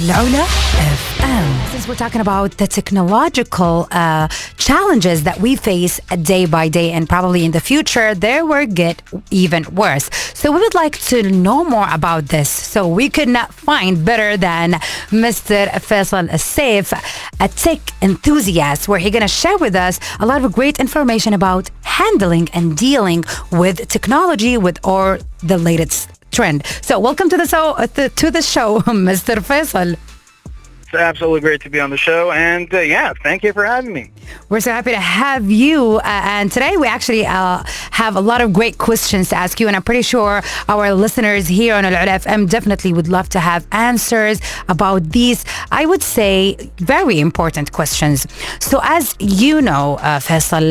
العلا FM. Since we're talking about the technological challenges that we face day by day, and probably in the future, they will get even worse. So we would like to know more about this. So we could not find better than Mr. Faisal Alsaif, a tech enthusiast, where he's going to share with us a lot of great information about handling and dealing with technology with all the latest trend. So welcome to the show, Mr. Faisal. It's absolutely great to be on the show, and thank you for having me. We're so happy to have you, and today we actually have a lot of great questions to ask you, and I'm pretty sure our listeners here on Al-Ula FM definitely would love to have answers about these, I would say, very important questions. So as you know, Faisal,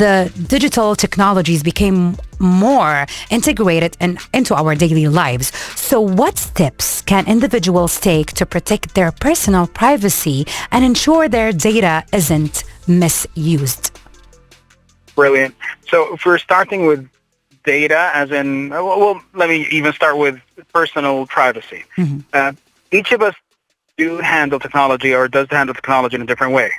the digital technologies became more integrated into our daily lives. So what steps can individuals take to protect their personal privacy and ensure their data isn't misused? Brilliant. So if we're starting with data, as in, well, let me even start with personal privacy. Mm-hmm. Each of us does handle technology in a different way.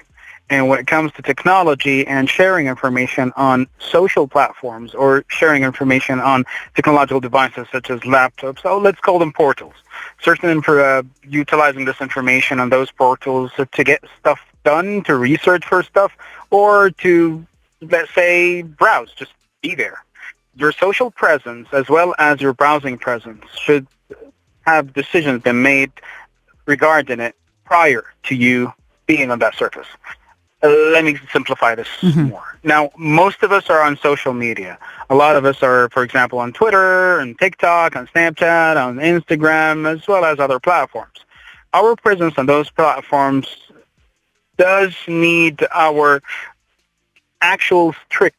And when it comes to technology and sharing information on social platforms or sharing information on technological devices such as laptops, let's call them portals. Certainly for utilizing this information on those portals to get stuff done, to research for stuff, or to, let's say, browse, just be there. Your social presence as well as your browsing presence should have decisions been made regarding it prior to you being on that surface. Let me simplify this more. Now, most of us are on social media. A lot of us are, for example, on Twitter and TikTok, on Snapchat, on Instagram, as well as other platforms. Our presence on those platforms does need our actual strict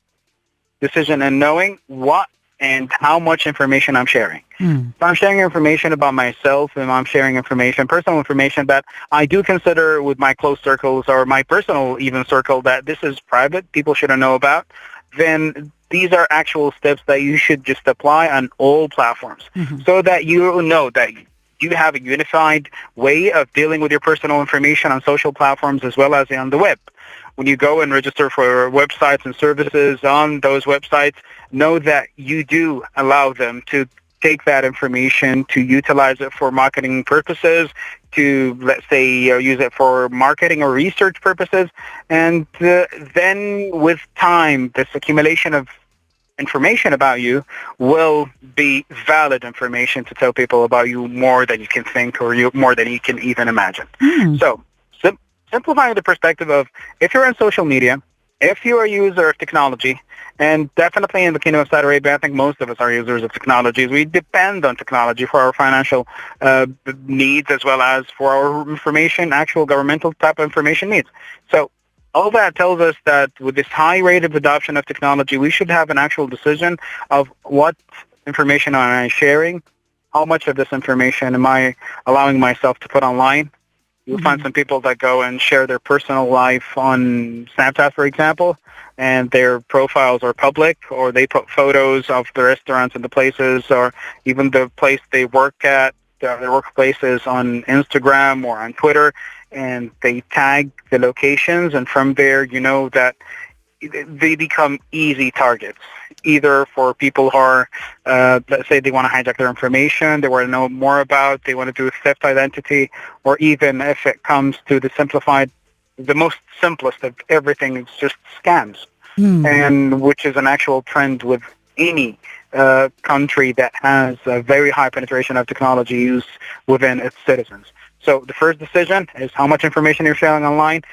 decision in knowing what and how much information I'm sharing. If I'm sharing information about myself, and I'm sharing personal information that I do consider with my close circles or my personal even circle that this is private, people shouldn't know about, then these are actual steps that you should just apply on all platforms so that you know that you have a unified way of dealing with your personal information on social platforms as well as on the web. When you go and register for websites and services on those websites, know that you do allow them to take that information, to utilize it for marketing purposes, to, let's say, use it for marketing or research purposes. And then with time, this accumulation of information about you will be valid information to tell people about you more than you can think or more than you can even imagine. So simplifying the perspective of if you're on social media, if you're a user of technology, and definitely in the Kingdom of Saudi Arabia, I think most of us are users of technologies. We depend on technology for our financial needs as well as for our information, actual governmental type of information needs. So all that tells us that with this high rate of adoption of technology, we should have an actual decision of what information am I sharing, how much of this information am I allowing myself to put online. You'll find some people that go and share their personal life on Snapchat, for example, and their profiles are public, or they put photos of the restaurants and the places, or even the place they work at, their workplaces on Instagram or on Twitter, and they tag the locations, and from there you know that they become easy targets, either for people who are, let's say they want to hijack their information, they want to know more about, they want to do a theft identity, or even if it comes to the most simplest of everything, it's just scams, and which is an actual trend with any country that has a very high penetration of technology use within its citizens. So the first decision is how much information you're sharing online.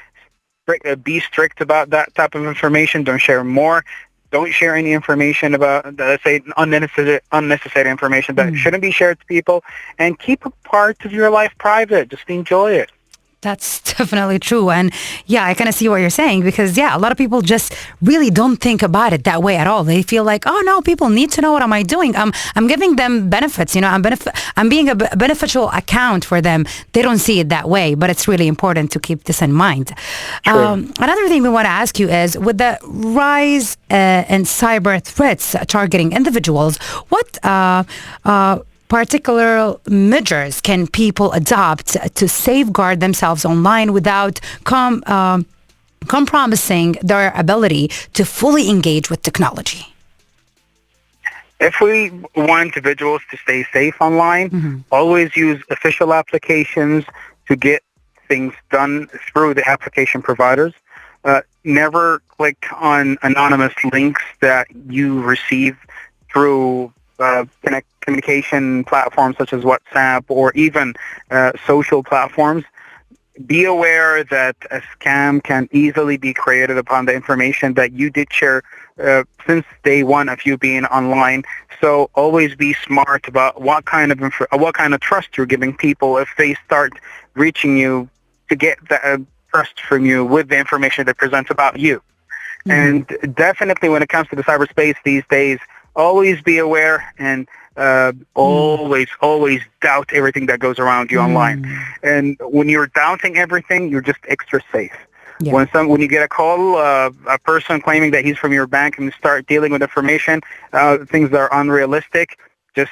Be strict about that type of information. Don't share more. Don't share any information about, let's say, unnecessary information that shouldn't be shared to people. And keep a part of your life private. Just enjoy it. That's definitely true. And yeah, I kind of see what you're saying because, yeah, a lot of people just really don't think about it that way at all. They feel like, oh, no, people need to know what am I doing. I'm giving them benefits. You know, I'm being a beneficial account for them. They don't see it that way, but it's really important to keep this in mind. Another thing we want to ask you is with the rise in cyber threats targeting individuals, what particular measures can people adopt to safeguard themselves online without compromising their ability to fully engage with technology? If we want individuals to stay safe online, always use official applications to get things done through the application providers. Never click on anonymous links that you receive through communication platforms such as WhatsApp or even social platforms. Be aware that a scam can easily be created upon the information that you did share since day one of you being online. So always be smart about what kind of trust you're giving people if they start reaching you to get the trust from you with the information they present about you. And definitely when it comes to the cyberspace these days, always be aware and always doubt everything that goes around you online. And when you're doubting everything, you're just extra safe. Yeah. When you get a call, a person claiming that he's from your bank and start dealing with information, things that are unrealistic, just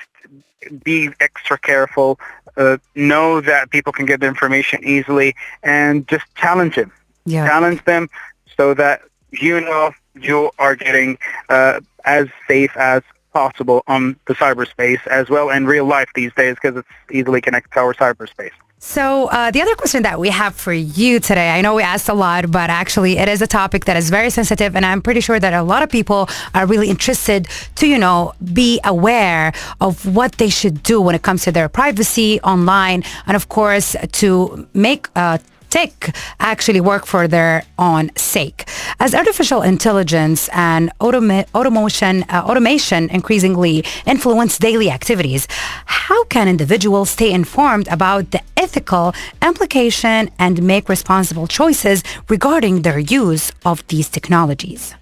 be extra careful. Know that people can get the information easily and just challenge them. Yeah. Challenge them so that you know you are getting as safe as possible on the cyberspace as well in real life these days because it's easily connected to our cyberspace. So the other question that we have for you today, I know we asked a lot, but actually it is a topic that is very sensitive, and I'm pretty sure that a lot of people are really interested to, be aware of what they should do when it comes to their privacy online, and of course to make tech actually work for their own sake. As artificial intelligence and automation increasingly influence daily activities, how can individuals stay informed about the ethical implication and make responsible choices regarding their use of these technologies?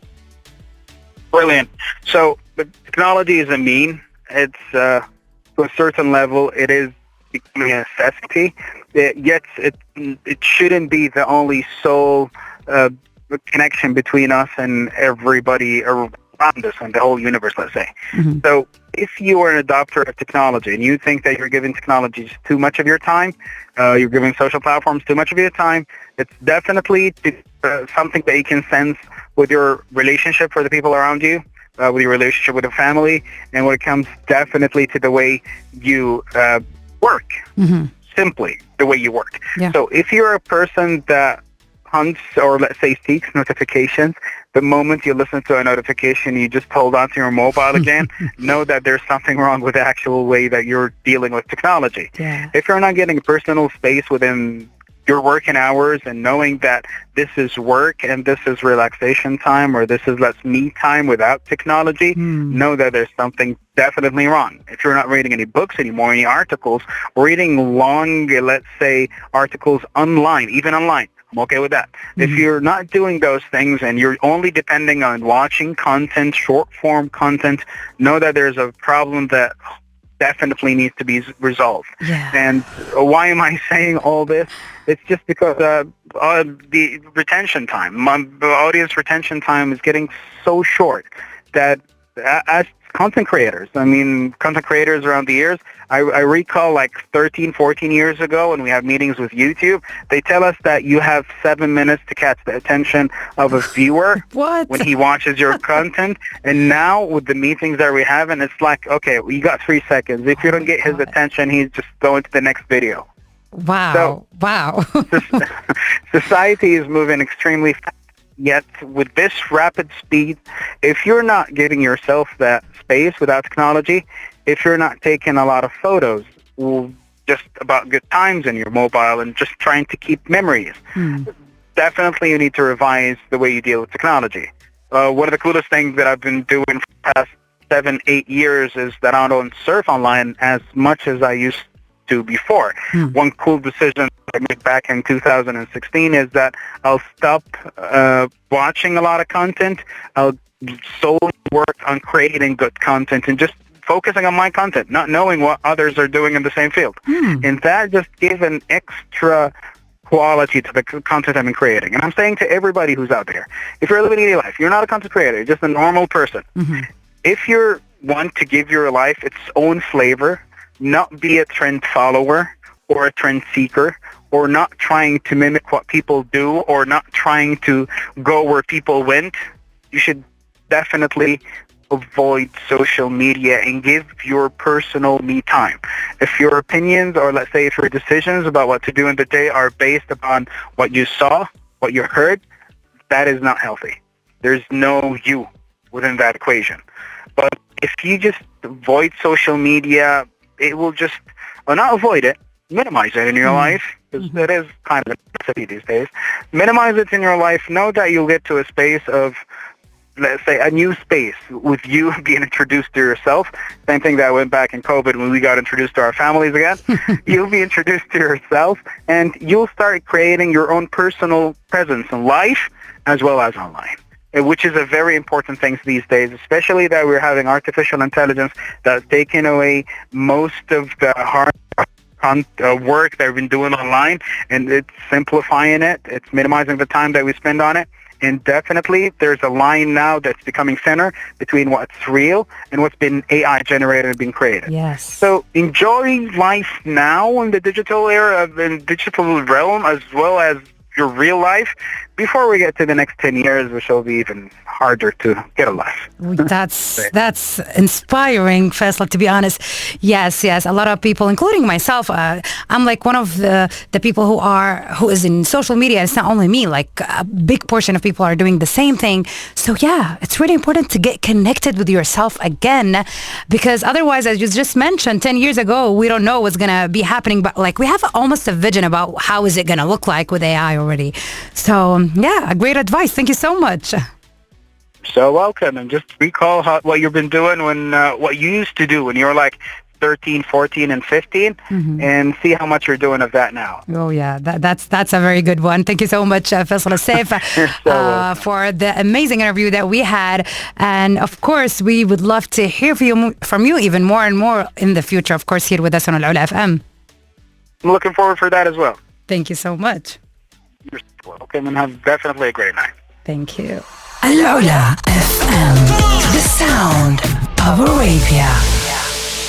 Brilliant. So the technology is a mean. It's to a certain level, it is becoming a necessity. Yet it shouldn't be the only sole connection between us and everybody around us and the whole universe, let's say. So if you are an adopter of technology and you think that you're giving technology too much of your time, you're giving social platforms too much of your time, it's definitely something that you can sense with your relationship for the people around you, with your relationship with the family, and when it comes definitely to the way you work. Simply the way you work. Yeah. So if you're a person that hunts or let's say seeks notifications, the moment you listen to a notification, you just hold on to your mobile again, know that there's something wrong with the actual way that you're dealing with technology. Yeah. If you're not getting personal space within your working hours and knowing that this is work and this is relaxation time or this is less me time without technology, know that there's something definitely wrong. If you're not reading any books anymore, any articles, or reading long, let's say, articles online, even online, I'm okay with that. If you're not doing those things and you're only depending on watching content, short-form content, know that there's a problem that definitely needs to be resolved. Yeah. And why am I saying all this? It's just because the retention time, the audience retention time is getting so short that as content creators around the years, I recall like 13, 14 years ago when we have meetings with YouTube, they tell us that you have 7 minutes to catch the attention of a viewer when he watches your content. And now with the meetings that we're having, it's like, okay, you got 3 seconds. If you don't get his attention, he's just going to the next video. Wow. Society is moving extremely fast. Yet with this rapid speed, if you're not giving yourself that space without technology, if you're not taking a lot of photos just about good times in your mobile and just trying to keep memories, definitely you need to revise the way you deal with technology. One of the coolest things that I've been doing for the past 7-8 years is that I don't surf online as much as I used to before. One cool decision I made back in 2016 is that I'll stop watching a lot of content. I'll solely work on creating good content and just focusing on my content, not knowing what others are doing in the same field. And that just gives an extra quality to the content I've been creating. And I'm saying to everybody who's out there, if you're living your life, you're not a content creator, you're just a normal person. If you want to give your life its own flavor, not be a trend follower or a trend seeker, or not trying to mimic what people do, or not trying to go where people went. You should definitely avoid social media and give your personal me time. If your opinions, or let's say if your decisions about what to do in the day are based upon what you saw, what you heard, that is not healthy. There's no you within that equation. But if you just avoid social media, it will just, or not avoid it, minimize it in your life, because it is kind of a necessity these days. Minimize it in your life. Know that you'll get to a space of, let's say, a new space with you being introduced to yourself. Same thing that went back in COVID when we got introduced to our families again. You'll be introduced to yourself, and you'll start creating your own personal presence in life as well as online, which is a very important thing these days, especially that we're having artificial intelligence that's taking away most of the hard work that we've been doing online, and it's simplifying it. It's minimizing the time that we spend on it. And definitely there's a line now that's becoming thinner between what's real and what's been AI generated and been created. Yes. So enjoy life now in the digital era, in digital realm, as well as your real life, before we get to the next 10 years, which will be even harder to get a life. That's inspiring, Faisal, to be honest. Yes. A lot of people, including myself, I'm like one of the people who is in social media. It's not only me, like a big portion of people are doing the same thing. So yeah, it's really important to get connected with yourself again, because otherwise, as you just mentioned, 10 years ago, we don't know what's going to be happening, but like we have almost a vision about how is it going to look like with AI already. So yeah, great advice. Thank you so much. So welcome, and just recall what you've been doing when what you used to do when you were like 13, 14, and 15, and see how much you're doing of that now. Oh yeah, that's a very good one. Thank you so much, Faisal Alsaif, for the amazing interview that we had, and of course we would love to hear from you even more and more in the future. Of course, here with us on Al Ula FM. I'm looking forward for that as well. Thank you so much. You're welcome, and have definitely a great night. Thank you. Al Ula FM, the sound of Arabia.